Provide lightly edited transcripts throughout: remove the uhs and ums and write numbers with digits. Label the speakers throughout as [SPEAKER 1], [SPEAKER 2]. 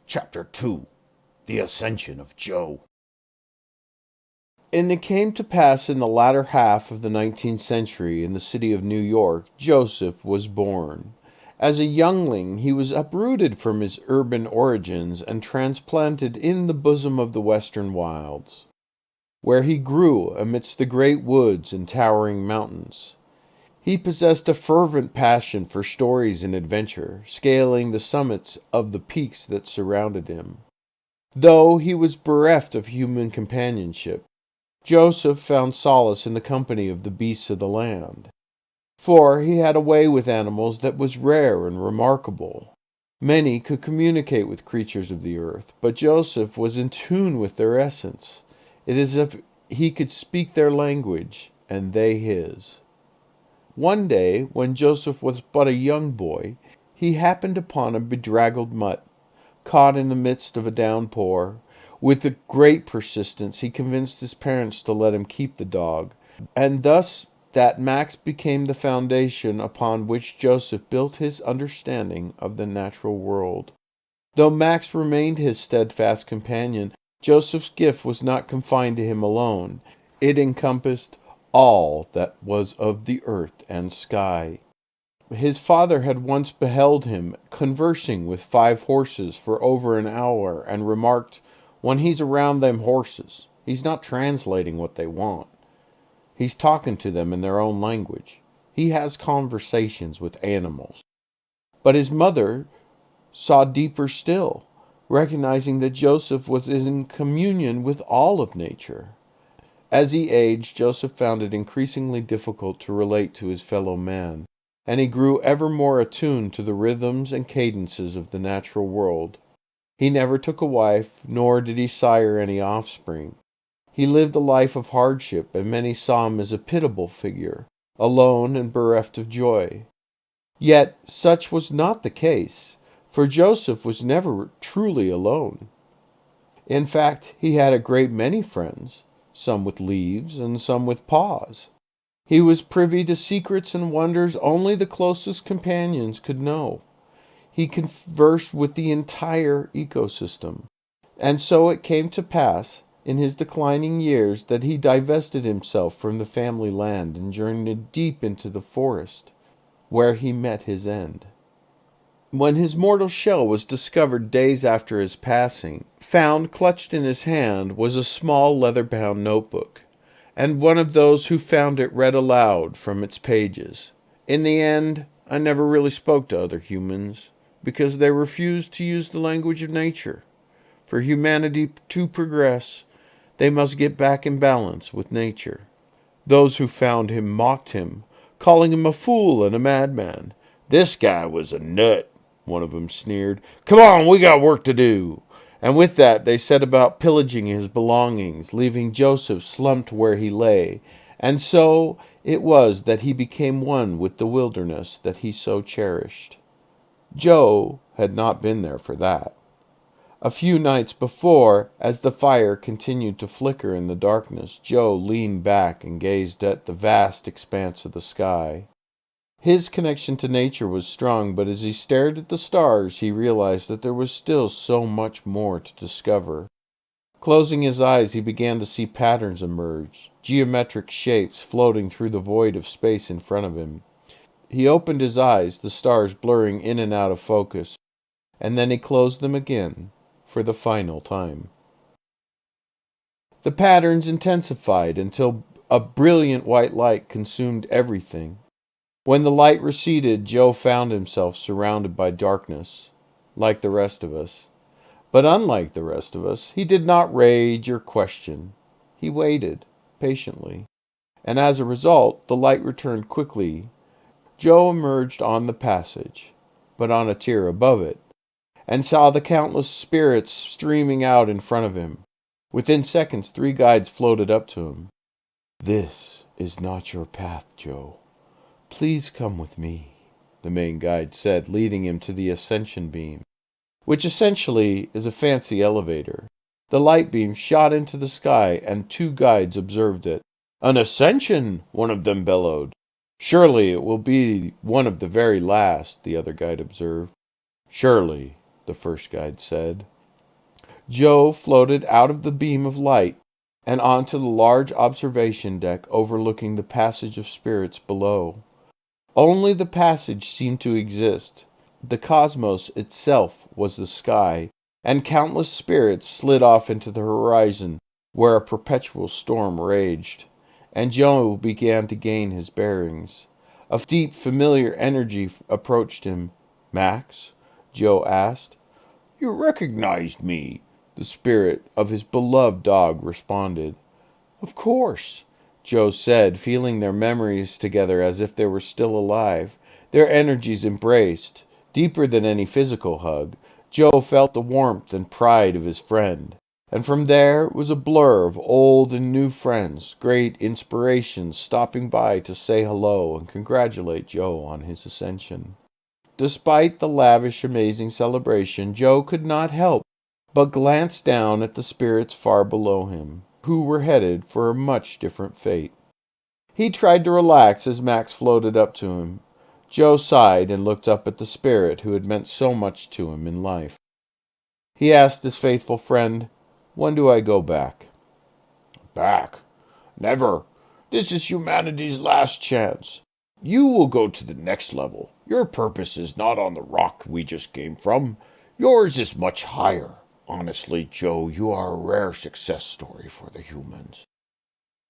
[SPEAKER 1] Chapter 2. The Ascension of Joe.
[SPEAKER 2] And it came to pass in the latter half of the 19th century, in the city of New York, Joseph was born. As a youngling, he was uprooted from his urban origins and transplanted in the bosom of the western wilds, where he grew amidst the great woods and towering mountains. He possessed a fervent passion for stories and adventure, scaling the summits of the peaks that surrounded him. Though he was bereft of human companionship, Joseph found solace in the company of the beasts of the land. For he had a way with animals that was rare and remarkable. Many could communicate with creatures of the earth, but Joseph was in tune with their essence. It is as if he could speak their language, and they his. One day, when Joseph was but a young boy, he happened upon a bedraggled mutt, caught in the midst of a downpour. With a great persistence, he convinced his parents to let him keep the dog, and thus that Max became the foundation upon which Joseph built his understanding of the natural world. Though Max remained his steadfast companion, Joseph's gift was not confined to him alone. It encompassed all that was of the earth and sky. His father had once beheld him conversing with 5 horses for over an hour, and remarked, "When he's around them horses, he's not translating what they want. He's talking to them in their own language. He has conversations with animals." But his mother saw deeper still, recognizing that Joseph was in communion with all of nature. As he aged, Joseph found it increasingly difficult to relate to his fellow man, and he grew ever more attuned to the rhythms and cadences of the natural world. He never took a wife, nor did he sire any offspring. He lived a life of hardship, and many saw him as a pitiable figure, alone and bereft of joy. Yet such was not the case, for Joseph was never truly alone. In fact, he had a great many friends, some with leaves and some with paws. He was privy to secrets and wonders only the closest companions could know. He conversed with the entire ecosystem. And so it came to pass, in his declining years, that he divested himself from the family land and journeyed deep into the forest, where he met his end. When his mortal shell was discovered days after his passing, found clutched in his hand was a small leather-bound notebook, and one of those who found it read aloud from its pages. "In the end, I never really spoke to other humans, because they refused to use the language of nature. For humanity to progress, they must get back in balance with nature." Those who found him mocked him, calling him a fool and a madman.
[SPEAKER 1] "This guy was a nut,"
[SPEAKER 2] one of them sneered. "Come on, we got work to do." And with that they set about pillaging his belongings, leaving Joseph slumped where he lay. And so it was that he became one with the wilderness that he so cherished. Joe had not been there for that. A few nights before, as the fire continued to flicker in the darkness, Joe leaned back and gazed at the vast expanse of the sky. His connection to nature was strong, but as he stared at the stars, he realized that there was still so much more to discover. Closing his eyes, he began to see patterns emerge, geometric shapes floating through the void of space in front of him. He opened his eyes, the stars blurring in and out of focus, and then he closed them again for the final time. The patterns intensified until a brilliant white light consumed everything. When the light receded, Joe found himself surrounded by darkness, like the rest of us. But unlike the rest of us, he did not rage or question. He waited, patiently. And as a result, the light returned quickly. Joe emerged on the passage, but on a tier above it, and saw the countless spirits streaming out in front of him. Within seconds, 3 guides floated up to him. "This is not your path, Joe. Please come with me," the main guide said, leading him to the Ascension beam, which essentially is a fancy elevator. The light beam shot into the sky, and 2 guides observed it.
[SPEAKER 1] "An ascension!" one of them bellowed.
[SPEAKER 2] "Surely it will be one of the very last," the other guide observed.
[SPEAKER 1] "Surely,"
[SPEAKER 2] the first guide said. Joe floated out of the beam of light and onto the large observation deck overlooking the passage of spirits below. Only the passage seemed to exist. The cosmos itself was the sky, and countless spirits slid off into the horizon where a perpetual storm raged. And Joe began to gain his bearings. A deep, familiar energy approached him. "Max?" Joe asked.
[SPEAKER 1] You recognized me.
[SPEAKER 2] The spirit of his beloved dog responded. "Of course," Joe said, feeling their memories together as if they were still alive. Their energies embraced. Deeper than any physical hug, Joe felt the warmth and pride of his friend. And from there was a blur of old and new friends, great inspirations stopping by to say hello and congratulate Joe on his ascension. Despite the lavish, amazing celebration, Joe could not help but glance down at the spirits far below him, who were headed for a much different fate. He tried to relax as Max floated up to him. Joe sighed and looked up at the spirit who had meant so much to him in life. He asked his faithful friend, "When do I go back?"
[SPEAKER 1] Back? Never. This is humanity's last chance. You will go to the next level. Your purpose is not on the rock we just came from. Yours is much higher. Honestly, Joe, you are a rare success story for the humans.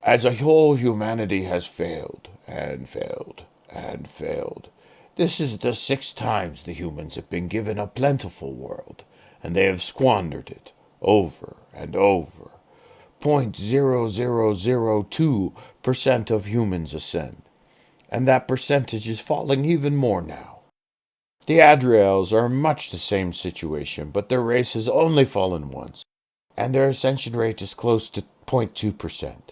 [SPEAKER 1] As a whole, humanity has failed, and failed, and failed. This is the 6th time the humans have been given a plentiful world, and they have squandered it over and over. 0.0002% of humans ascend, and that percentage is falling even more now. The Adriels are in much the same situation, but their race has only fallen once, and their ascension rate is close to 0.2%.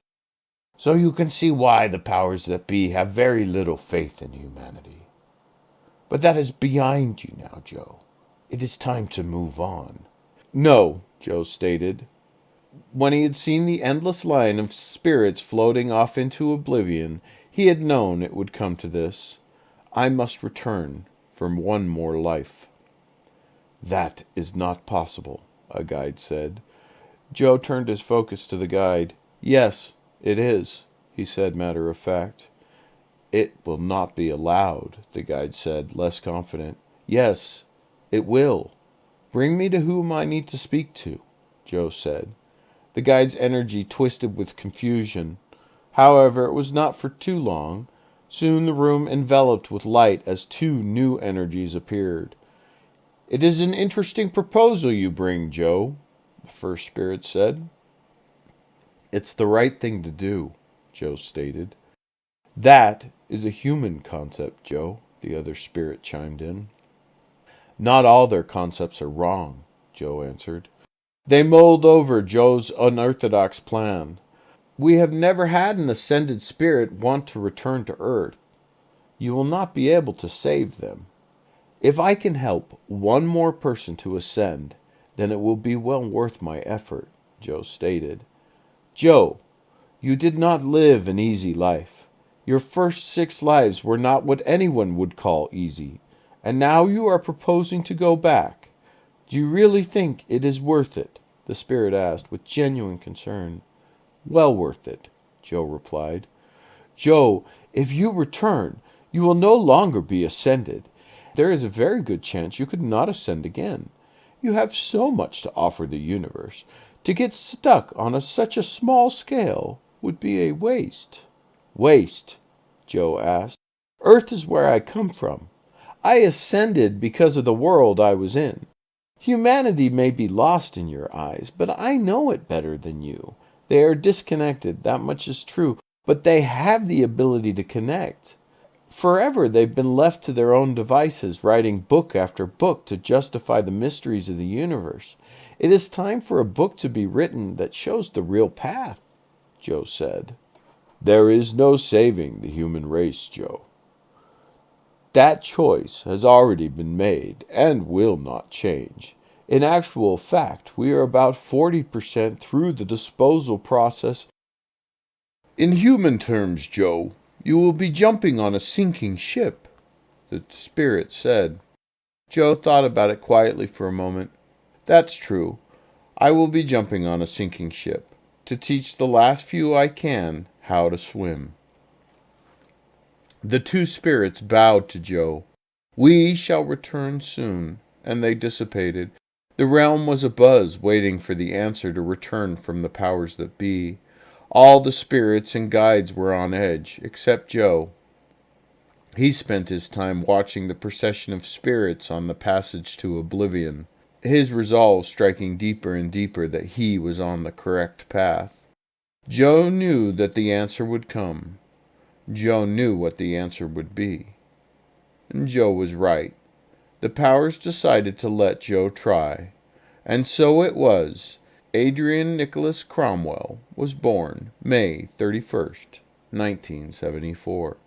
[SPEAKER 1] So you can see why the powers that be have very little faith in humanity. But that is behind you now, Joe. It is time to move on.
[SPEAKER 2] "No," Joe stated. When he had seen the endless line of spirits floating off into oblivion, he had known it would come to this. "I must return for one more life." "That is not possible," a guide said. Joe turned his focus to the guide. "Yes, it is," he said, matter of fact. "It will not be allowed," the guide said, less confident. "Yes, it will. Bring me to whom I need to speak to," Joe said. The guide's energy twisted with confusion. However, it was not for too long. Soon the room enveloped with light as 2 new energies appeared. "It is an interesting proposal you bring, Joe," the first spirit said. "It's the right thing to do," Joe stated. "That is a human concept, Joe," the other spirit chimed in. "Not all their concepts are wrong," Joe answered. "They mold over Joe's unorthodox plan. We have never had an ascended spirit want to return to Earth. You will not be able to save them. If I can help one more person to ascend, then it will be well worth my effort," Joe stated. "Joe, you did not live an easy life. Your first 6 lives were not what anyone would call easy, and now you are proposing to go back. Do you really think it is worth it?" the spirit asked with genuine concern. "Well worth it," Joe replied. "Joe, if you return, you will no longer be ascended. There is a very good chance you could not ascend again. You have so much to offer the universe. To get stuck on such a small scale would be a waste." "Waste?" Joe asked. "Earth is where I come from. I ascended because of the world I was in. Humanity may be lost in your eyes, but I know it better than you. They are disconnected, that much is true, but they have the ability to connect. Forever they've been left to their own devices, writing book after book to justify the mysteries of the universe. It is time for a book to be written that shows the real path," Joe said. "There is no saving the human race, Joe. That choice has already been made and will not change. In actual fact, we are about 40% through the disposal process. In human terms, Joe, you will be jumping on a sinking ship," the spirit said. Joe thought about it quietly for a moment. "That's true. I will be jumping on a sinking ship to teach the last few I can how to swim." The two spirits bowed to Joe. "We shall return soon," and they dissipated. The realm was abuzz, waiting for the answer to return from the powers that be. All the spirits and guides were on edge, except Joe. He spent his time watching the procession of spirits on the passage to oblivion, his resolve striking deeper and deeper that he was on the correct path. Joe knew that the answer would come. Joe knew what the answer would be. And Joe was right. The powers decided to let Joe try. And so it was. Adrian Nicholas Cromwell was born May 31st, 1974.